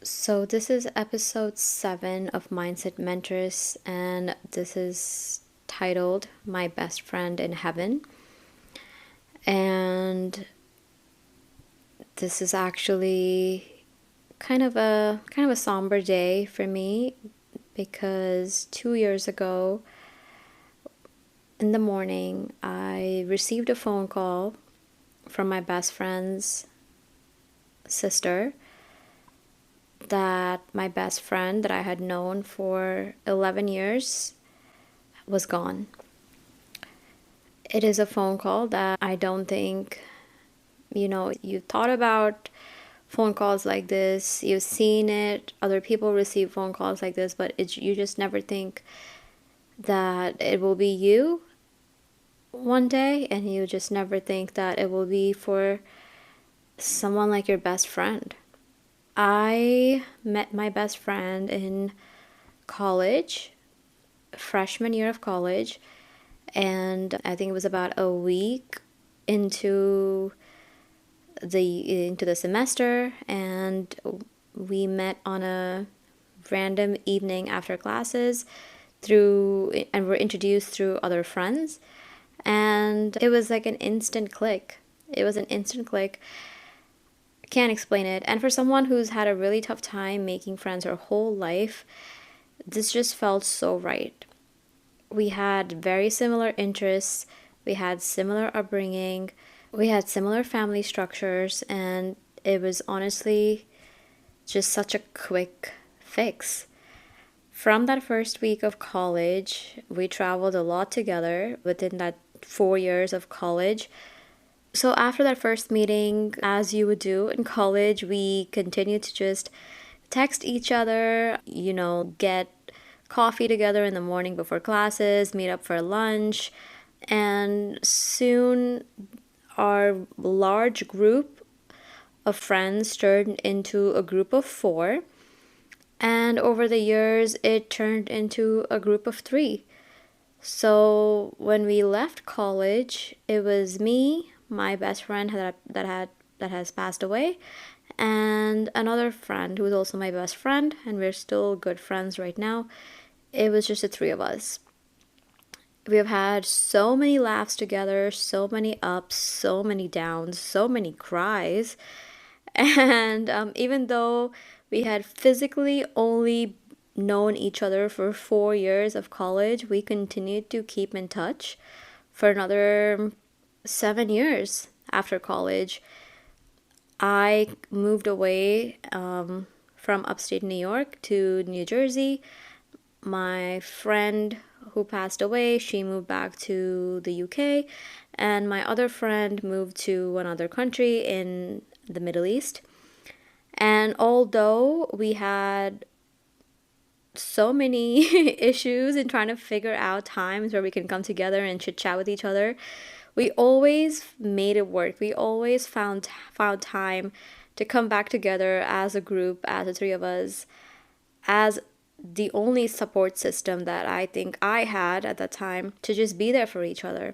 So, this is episode 7 of Mindset Mentors, and this is titled My Best Friend in Heaven. And this is actually kind of a somber day for me because 2 years ago in the morning I received a phone call from my best friend's sister that my best friend that I had known for 11 years was gone. It is a phone call that I don't think, you've thought about phone calls like this, you've seen it, other people receive phone calls like this, but you just never think that it will be you one day, and you just never think that it will be for someone like your best friend. I met my best friend in college, freshman year of college, and I think it was about a week into the semester, and we met on a random evening after classes and were introduced through other friends, and it was like an instant click. It was an instant click. Can't explain it. And for someone who's had a really tough time making friends her whole life, this just felt so right. We had very similar interests, we had similar upbringing, we had similar family structures, and it was honestly just such a quick fix. From that first week of college, we traveled a lot together within that 4 years of college. So after that first meeting, as you would do in college, we continued to just text each other, get coffee together in the morning before classes, meet up for lunch, and soon our large group of friends turned into a group of 4. And over the years, it turned into a group of 3. So when we left college, it was me, my best friend that has passed away, and another friend who was also my best friend, and we're still good friends right now. It was just the 3 of us. We have had so many laughs together, so many ups, so many downs, so many cries. And even though we had physically only known each other for 4 years of college, we continued to keep in touch for another 7 years after college. I moved away from upstate New York to New Jersey. My friend who passed away, she moved back to the UK, and my other friend moved to another country in the Middle East. And although we had so many issues in trying to figure out times where we can come together and chit chat with each other, we always made it work. We always found time to come back together as a group, as the 3 of us, as the only support system that I think I had at that time to just be there for each other.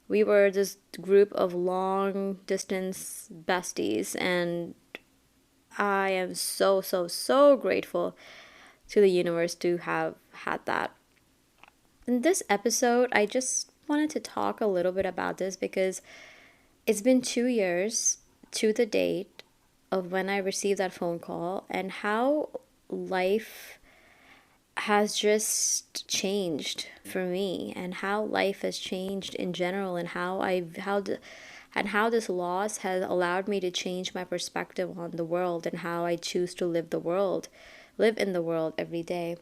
We were this group of long distance besties, and I am so, so, so grateful to the universe to have had that. In this episode, I just wanted to talk a little bit about this because it's been 2 years to the date of when I received that phone call, and how life has just changed for me, and how life has changed in general, and how this loss has allowed me to change my perspective on the world, and how I choose to live in the world every day.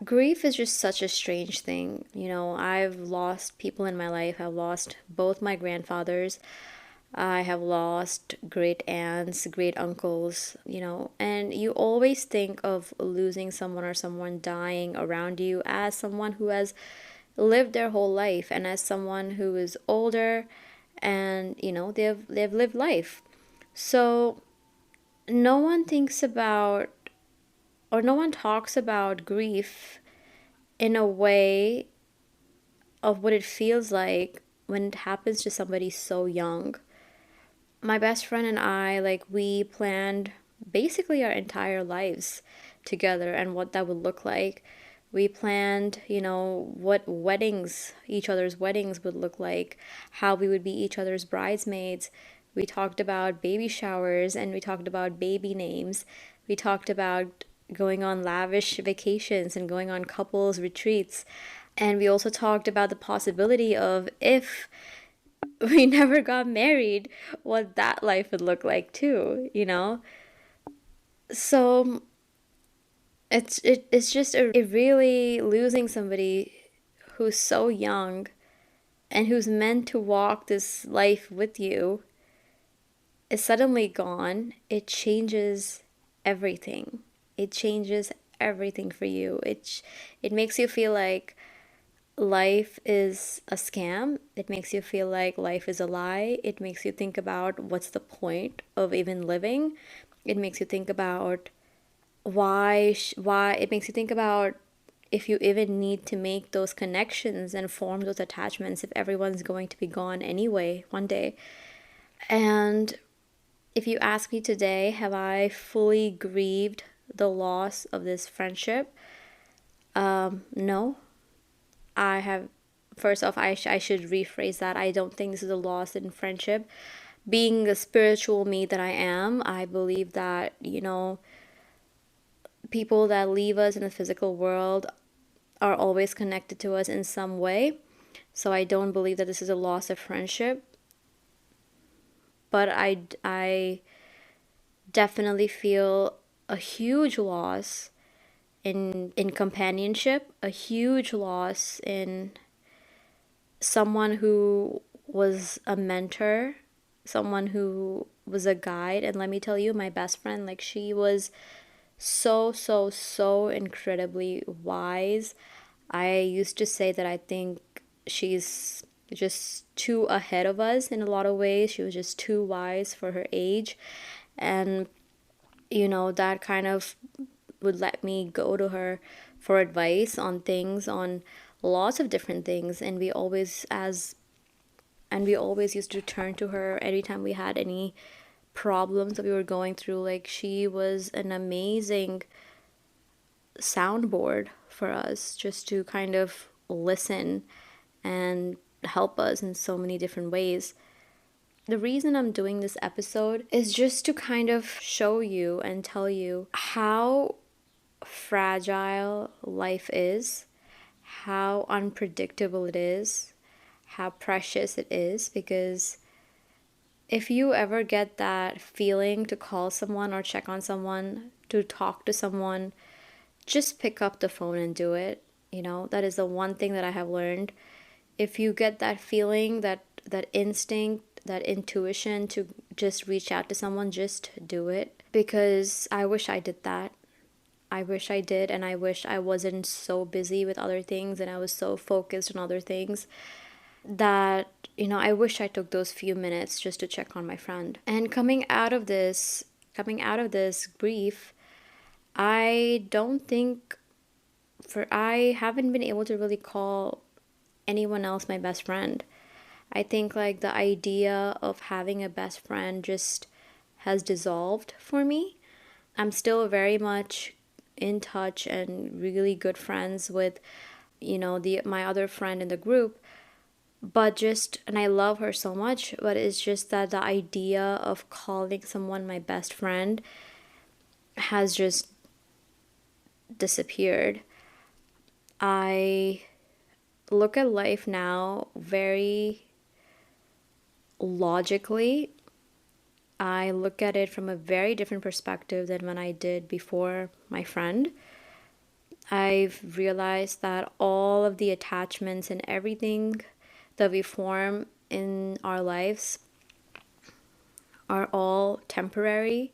Grief is just such a strange thing. I've lost people in my life. I've lost both my grandfathers. I have lost great aunts, great uncles, and you always think of losing someone or someone dying around you as someone who has lived their whole life, and as someone who is older, and they've lived life. So no one thinks about, or no one talks about grief in a way of what it feels like when it happens to somebody so young. My best friend and I, we planned basically our entire lives together and what that would look like. We planned, what each other's weddings would look like, how we would be each other's bridesmaids. We talked about baby showers and we talked about baby names. We talked about going on lavish vacations and going on couples retreats. And we also talked about the possibility of, if we never got married, what that life would look like too. So it's just a really losing somebody who's so young and who's meant to walk this life with you is suddenly gone. It changes everything. It changes everything for you. It makes you feel like life is a scam. It makes you feel like life is a lie. It makes you think about what's the point of even living. It makes you think about why it makes you think about if you even need to make those connections and form those attachments if everyone's going to be gone anyway one day. And if you ask me today, have I fully grieved the loss of this friendship? No. I have. First off, I should rephrase that. I don't think this is a loss in friendship. Being the spiritual me that I am, I believe that, people that leave us in the physical world are always connected to us in some way. So I don't believe that this is a loss of friendship. But I definitely feel a huge loss in companionship, a huge loss in someone who was a mentor, someone who was a guide. And let me tell you, my best friend, like, she was so, so, so incredibly wise. I used to say that I think she's just too ahead of us in a lot of ways. She was just too wise for her age. And, that kind of would let me go to her for advice on things, on lots of different things. And we always used to turn to her every time we had any problems that we were going through. Like, she was an amazing soundboard for us, just to kind of listen and help us in so many different ways. The reason I'm doing this episode is just to kind of show you and tell you how fragile life is, how unpredictable it is, how precious it is. Because if you ever get that feeling to call someone or check on someone, to talk to someone, just pick up the phone and do it. That is the one thing that I have learned. If you get that feeling, that instinct, that intuition to just reach out to someone, just do it. Because I wish I did that. I wish I did, and I wish I wasn't so busy with other things and I was so focused on other things that, I wish I took those few minutes just to check on my friend. And coming out of this grief, I haven't been able to really call anyone else my best friend. I think, like, the idea of having a best friend just has dissolved for me. I'm still very much in touch and really good friends with, my other friend in the group. And I love her so much, but it's just that the idea of calling someone my best friend has just disappeared. I look at life now very logically. I look at it from a very different perspective than when I did before my friend. I've realized that all of the attachments and everything that we form in our lives are all temporary.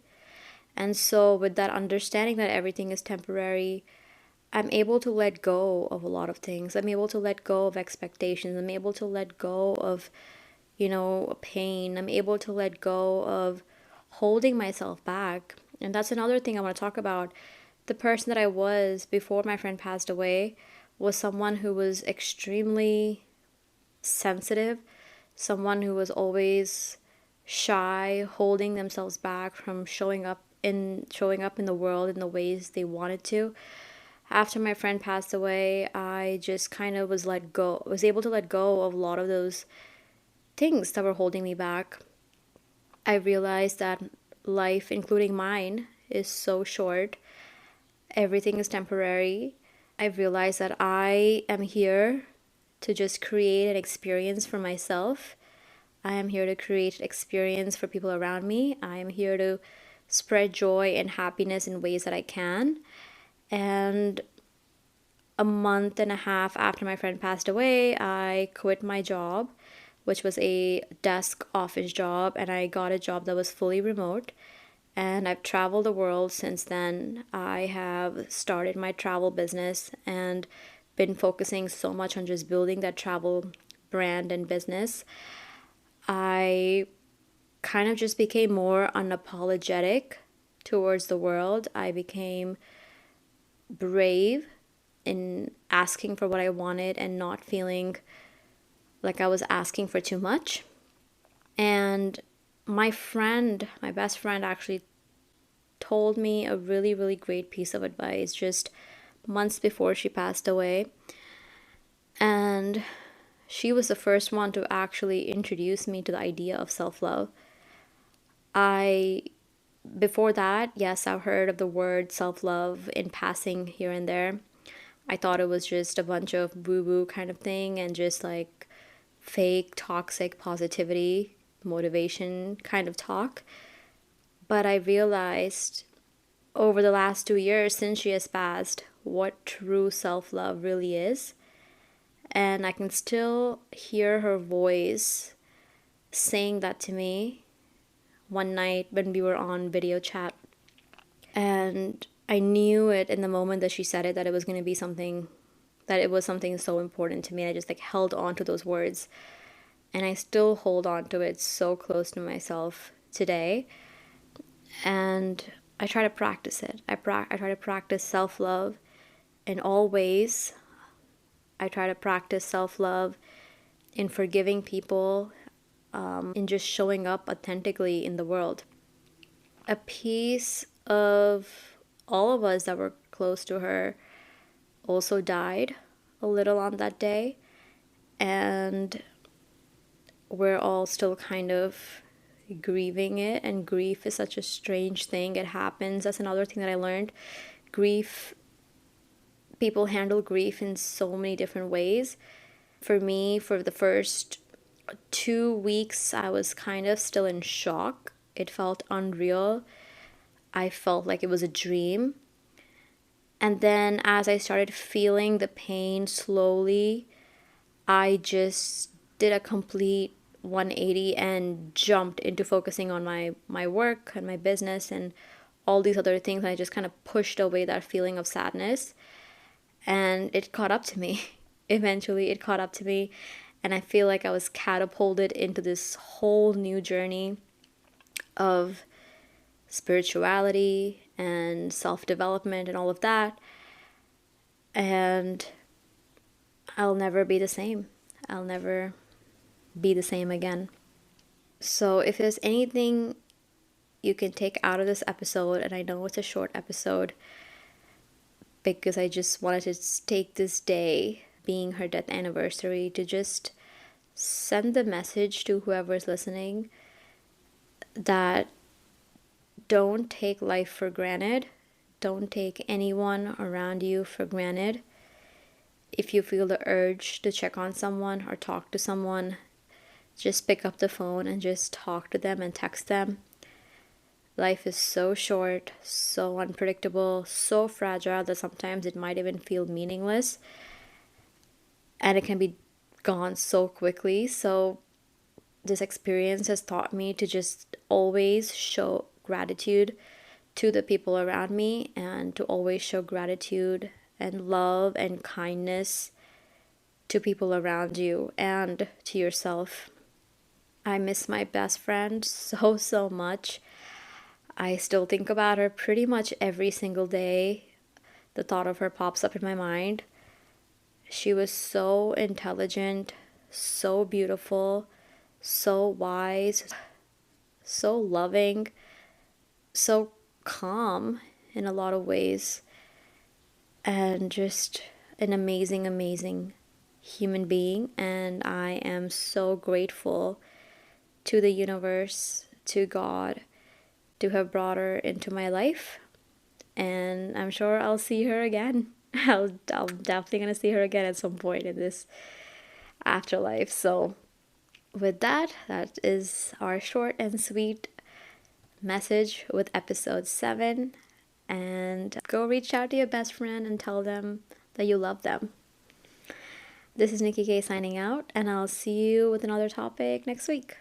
And so with that understanding that everything is temporary, I'm able to let go of a lot of things. I'm able to let go of expectations. I'm able to let go of, pain. I'm able to let go of holding myself back. And that's another thing I want to talk about. The person that I was before my friend passed away was someone who was extremely sensitive, someone who was always shy, holding themselves back from showing up in the world in the ways they wanted to. After my friend passed away, I just kind of was able to let go of a lot of those things that were holding me back. I realized that life, including mine, is so short. Everything is temporary. I realized that I am here to just create an experience for myself. I am here to create experience for people around me. I am here to spread joy and happiness in ways that I can. And a month and a half after my friend passed away, I quit my job, which was a desk office job, and I got a job that was fully remote. And I've traveled the world since then. I have started my travel business and been focusing so much on just building that travel brand and business. I kind of just became more unapologetic towards the world. I became brave in asking for what I wanted and not feeling like I was asking for too much. And my best friend, actually told me a really, really great piece of advice just months before she passed away. And she was the first one to actually introduce me to the idea of self-love. Before that, yes, I've heard of the word self-love in passing here and there. I thought it was just a bunch of woo-woo kind of thing and just like fake, toxic positivity, motivation kind of talk. But I realized over the last 2 years since she has passed what true self-love really is. And I can still hear her voice saying that to me one night when we were on video chat. And I knew it in the moment that she said it, that it was going to be something, that it was something so important to me. I just like held on to those words. And I still hold on to it so close to myself today. And I try to practice it. I try to practice self-love in all ways. I try to practice self-love in forgiving people, in just showing up authentically in the world. A piece of all of us that were close to her also died a little on that day. And we're all still kind of grieving it. And grief is such a strange thing. It happens. That's another thing that I learned. People handle grief in so many different ways. For me, for the first 2 weeks, I was kind of still in shock. It felt unreal. I felt like it was a dream. And then as I started feeling the pain slowly, I just did a complete 180 and jumped into focusing on my work and my business and all these other things. And I just kind of pushed away that feeling of sadness. And it caught up to me. Eventually, it caught up to me. And I feel like I was catapulted into this whole new journey of spirituality and self-development and all of that. And I'll never be the same. I'll never be the same again. So if there's anything you can take out of this episode, and I know it's a short episode because I just wanted to take this day, being her death anniversary, to just send the message to whoever's listening that don't take life for granted. Don't take anyone around you for granted. If you feel the urge to check on someone or talk to someone, just pick up the phone and just talk to them and text them. Life is so short, so unpredictable, so fragile that sometimes it might even feel meaningless. And it can be gone so quickly. So this experience has taught me to just always show gratitude to the people around me and to always show gratitude and love and kindness to people around you and to yourself. I miss my best friend so, so much. I still think about her pretty much every single day. The thought of her pops up in my mind. She was so intelligent, so beautiful, so wise. so loving, so calm in a lot of ways, and just an amazing, amazing human being. And I am so grateful to the universe, to God, to have brought her into my life. And I'm sure I'll see her again. I'm definitely gonna see her again at some point in this afterlife. So with that, that is our short and sweet message with episode 7. And go reach out to your best friend and tell them that you love them. This is Nikki K signing out, and I'll see you with another topic next week.